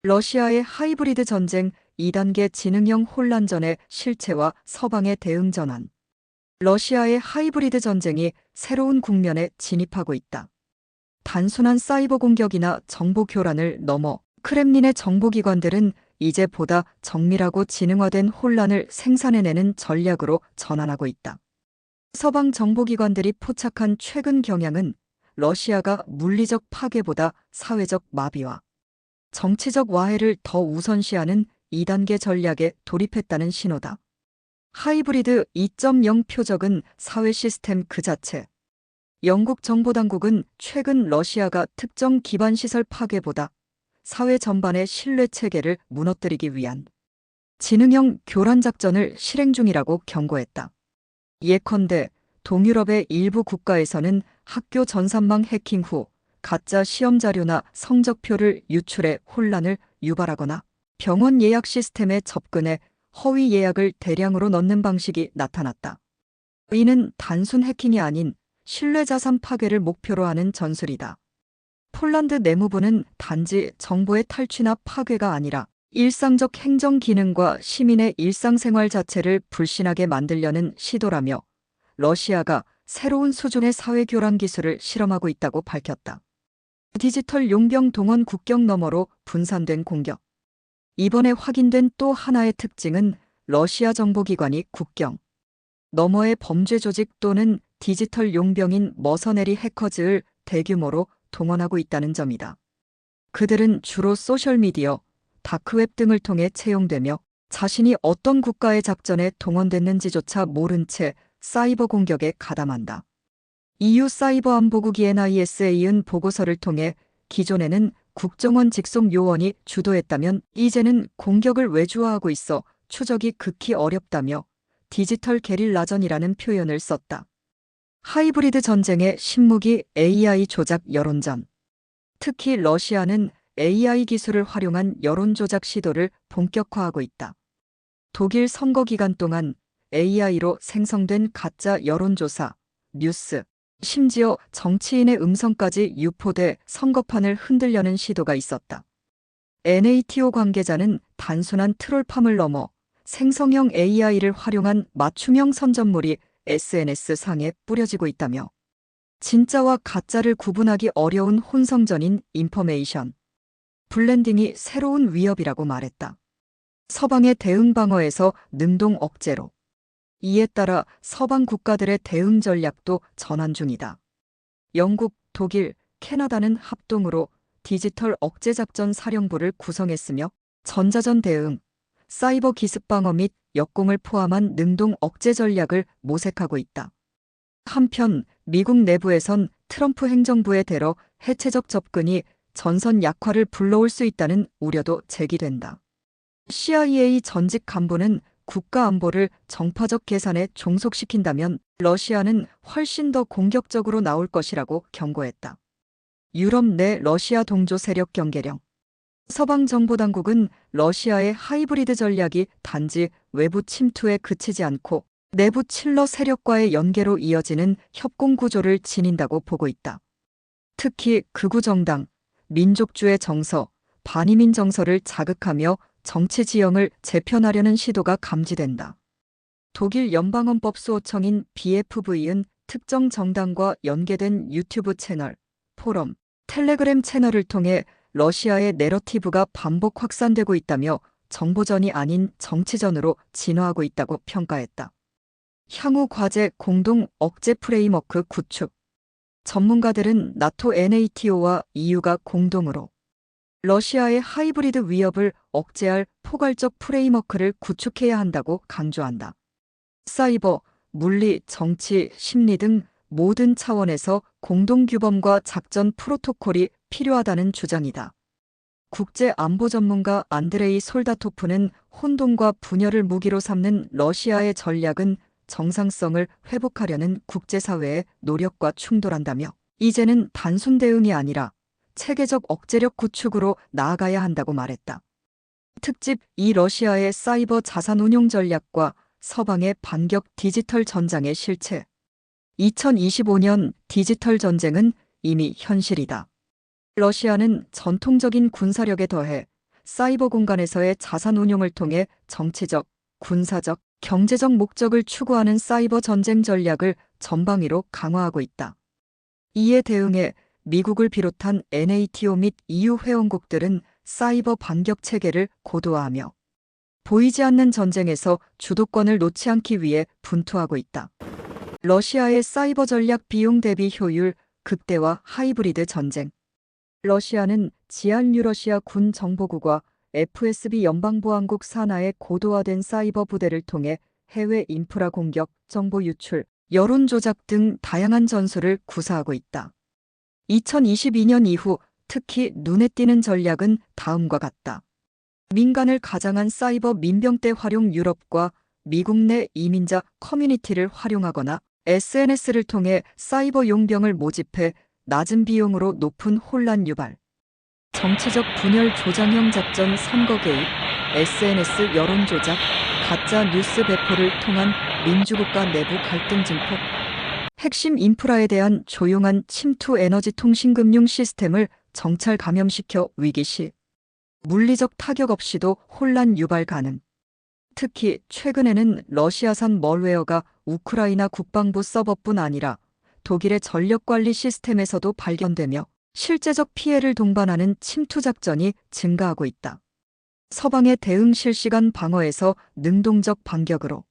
러시아의 하이브리드 전쟁 2단계 지능형 혼란전의 실체와 서방의 대응 전환. 러시아의 하이브리드 전쟁이 새로운 국면에 진입하고 있다. 단순한 사이버 공격이나 정보 교란을 넘어 크렘린의 정보기관들은 이제 보다 정밀하고 지능화된 혼란을 생산해내는 전략으로 전환하고 있다. 서방 정보기관들이 포착한 최근 경향은 러시아가 물리적 파괴보다 사회적 마비와 정치적 와해를 더 우선시하는 2단계 전략에 돌입했다는 신호다. 하이브리드 2.0 표적은 사회 시스템 그 자체. 영국 정보당국은 최근 러시아가 특정 기반 시설 파괴보다 사회 전반의 신뢰 체계를 무너뜨리기 위한 지능형 교란 작전을 실행 중이라고 경고했다. 예컨대 동유럽의 일부 국가에서는 학교 전산망 해킹 후 가짜 시험 자료나 성적표를 유출해 혼란을 유발하거나 병원 예약 시스템에 접근해 허위 예약을 대량으로 넣는 방식이 나타났다. 이는 단순 해킹이 아닌 신뢰자산 파괴를 목표로 하는 전술이다. 폴란드 내무부는 단지 정보의 탈취나 파괴가 아니라 일상적 행정 기능과 시민의 일상생활 자체를 불신하게 만들려는 시도라며 러시아가 새로운 수준의 사회교란 기술을 실험하고 있다고 밝혔다. 디지털 용병 동원 국경 너머로 분산된 공격. 이번에 확인된 또 하나의 특징은 러시아 정보기관이 국경 너머의 범죄 조직 또는 디지털 용병인 머서네리 해커즈를 대규모로 동원하고 있다는 점이다. 그들은 주로 소셜미디어, 다크웹 등을 통해 채용되며 자신이 어떤 국가의 작전에 동원됐는지조차 모른 채 사이버 공격에 가담한다. EU 사이버안보국 NISA은 보고서를 통해 기존에는 국정원 직속 요원이 주도했다면 이제는 공격을 외주화하고 있어 추적이 극히 어렵다며 디지털 게릴라전이라는 표현을 썼다. 하이브리드 전쟁의 신무기 AI 조작 여론전. 특히 러시아는 AI 기술을 활용한 여론 조작 시도를 본격화하고 있다. 독일 선거 기간 동안 AI로 생성된 가짜 여론조사, 뉴스, 심지어 정치인의 음성까지 유포돼 선거판을 흔들려는 시도가 있었다. NATO 관계자는 단순한 트롤팜을 넘어 생성형 AI를 활용한 맞춤형 선전물이 SNS상에 뿌려지고 있다며 진짜와 가짜를 구분하기 어려운 혼성전인 인포메이션 블렌딩이 새로운 위협이라고 말했다. 서방의 대응 방어에서 능동 억제로. 이에 따라 서방 국가들의 대응 전략도 전환 중이다. 영국, 독일, 캐나다는 합동으로 디지털 억제 작전 사령부를 구성했으며 전자전 대응, 사이버 기습 방어 및 역공을 포함한 능동 억제 전략을 모색하고 있다. 한편 미국 내부에선 트럼프 행정부의 대러 해체적 접근이 전선 약화를 불러올 수 있다는 우려도 제기된다. CIA 전직 간부는 국가 안보를 정파적 계산에 종속시킨다면 러시아는 훨씬 더 공격적으로 나올 것이라고 경고했다. 유럽 내 러시아 동조 세력 경계령. 서방 정보당국은 러시아의 하이브리드 전략이 단지 외부 침투에 그치지 않고 내부 칠러 세력과의 연계로 이어지는 협공 구조를 지닌다고 보고 있다. 특히 극우 정당, 민족주의 정서, 반이민 정서를 자극하며 정치 지형을 재편하려는 시도가 감지된다. 독일 연방헌법수호청인 BFV은 특정 정당과 연계된 유튜브 채널, 포럼, 텔레그램 채널을 통해 러시아의 내러티브가 반복 확산되고 있다며 정보전이 아닌 정치전으로 진화하고 있다고 평가했다. 향후 과제 공동 억제 프레임워크 구축. 전문가들은 나토 NATO와 EU가 공동으로 러시아의 하이브리드 위협을 억제할 포괄적 프레임워크를 구축해야 한다고 강조한다. 사이버, 물리, 정치, 심리 등 모든 차원에서 공동규범과 작전 프로토콜이 필요하다는 주장이다. 국제안보 전문가 안드레이 솔다토프는 혼돈과 분열을 무기로 삼는 러시아의 전략은 정상성을 회복하려는 국제사회의 노력과 충돌한다며 이제는 단순 대응이 아니라 체계적 억제력 구축으로 나아가야 한다고 말했다. 특집 2 러시아의 사이버 자산 운용 전략과 서방의 반격 디지털 전장의 실체. 2025년 디지털 전쟁은 이미 현실이다. 러시아는 전통적인 군사력에 더해 사이버 공간에서의 자산 운용을 통해 정치적, 군사적, 경제적 목적을 추구하는 사이버 전쟁 전략을 전방위로 강화하고 있다. 이에 대응해 미국을 비롯한 NATO 및 EU 회원국들은 사이버 반격 체계를 고도화하며 보이지 않는 전쟁에서 주도권을 놓지 않기 위해 분투하고 있다. 러시아의 사이버 전략 비용 대비 효율 극대화 하이브리드 전쟁. 러시아는 지한유러시아 군 정보국과 FSB 연방보안국 산하의 고도화된 사이버 부대를 통해 해외 인프라 공격, 정보 유출, 여론 조작 등 다양한 전술을 구사하고 있다. 2022년 이후 특히 눈에 띄는 전략은 다음과 같다. 민간을 가장한 사이버 민병대 활용. 유럽과 미국 내 이민자 커뮤니티를 활용하거나 SNS를 통해 사이버 용병을 모집해 낮은 비용으로 높은 혼란 유발. 정치적 분열 조장형 작전. 선거 개입, SNS 여론 조작, 가짜 뉴스 배포를 통한 민주국가 내부 갈등 증폭. 핵심 인프라에 대한 조용한 침투. 에너지 통신금융 시스템을 정찰 감염시켜 위기 시 물리적 타격 없이도 혼란 유발 가능. 특히 최근에는 러시아산 멀웨어가 우크라이나 국방부 서버뿐 아니라 독일의 전력관리 시스템에서도 발견되며 실제적 피해를 동반하는 침투 작전이 증가하고 있다. 서방의 대응 실시간 방어에서 능동적 반격으로.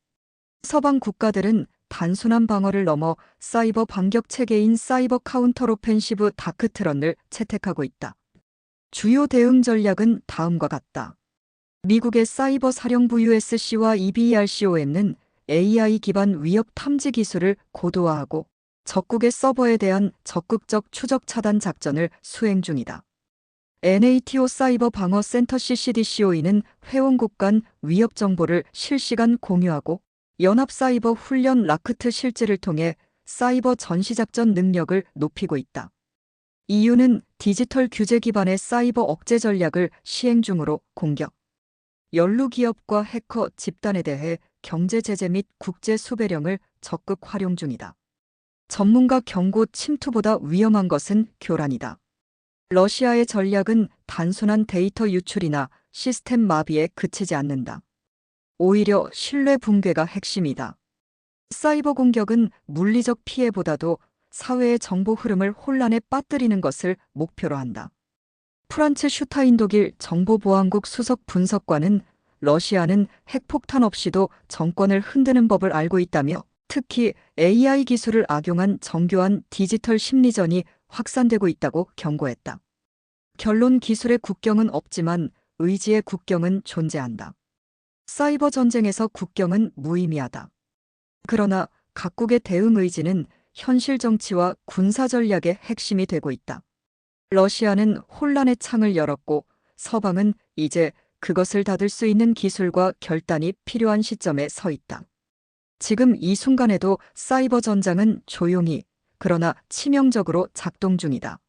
서방 국가들은 단순한 방어를 넘어 사이버 반격 체계인 사이버 카운터 오펜시브 다크트런을 채택하고 있다. 주요 대응 전략은 다음과 같다. 미국의 사이버 사령부 USC와 EBRCOM은 AI 기반 위협 탐지 기술을 고도화하고 적국의 서버에 대한 적극적 추적 차단 작전을 수행 중이다. NATO 사이버 방어 센터 CCDCOE는 회원국 간 위협 정보를 실시간 공유하고 연합 사이버 훈련 라크트 실제를 통해 사이버 전시 작전 능력을 높이고 있다. EU는 디지털 규제 기반의 사이버 억제 전략을 시행 중으로 공격, 연루 기업과 해커 집단에 대해 경제 제재 및 국제 수배령을 적극 활용 중이다. 전문가 경고. 침투보다 위험한 것은 교란이다. 러시아의 전략은 단순한 데이터 유출이나 시스템 마비에 그치지 않는다. 오히려 신뢰 붕괴가 핵심이다. 사이버 공격은 물리적 피해보다도 사회의 정보 흐름을 혼란에 빠뜨리는 것을 목표로 한다. 프란츠 슈타인 독일 정보보안국 수석 분석관은 러시아는 핵폭탄 없이도 정권을 흔드는 법을 알고 있다며 특히 AI 기술을 악용한 정교한 디지털 심리전이 확산되고 있다고 경고했다. 결론. 기술의 국경은 없지만 의지의 국경은 존재한다. 사이버 전쟁에서 국경은 무의미하다. 그러나 각국의 대응 의지는 현실 정치와 군사 전략의 핵심이 되고 있다. 러시아는 혼란의 창을 열었고 서방은 이제 그것을 닫을 수 있는 기술과 결단이 필요한 시점에 서 있다. 지금 이 순간에도 사이버 전장은 조용히 그러나 치명적으로 작동 중이다.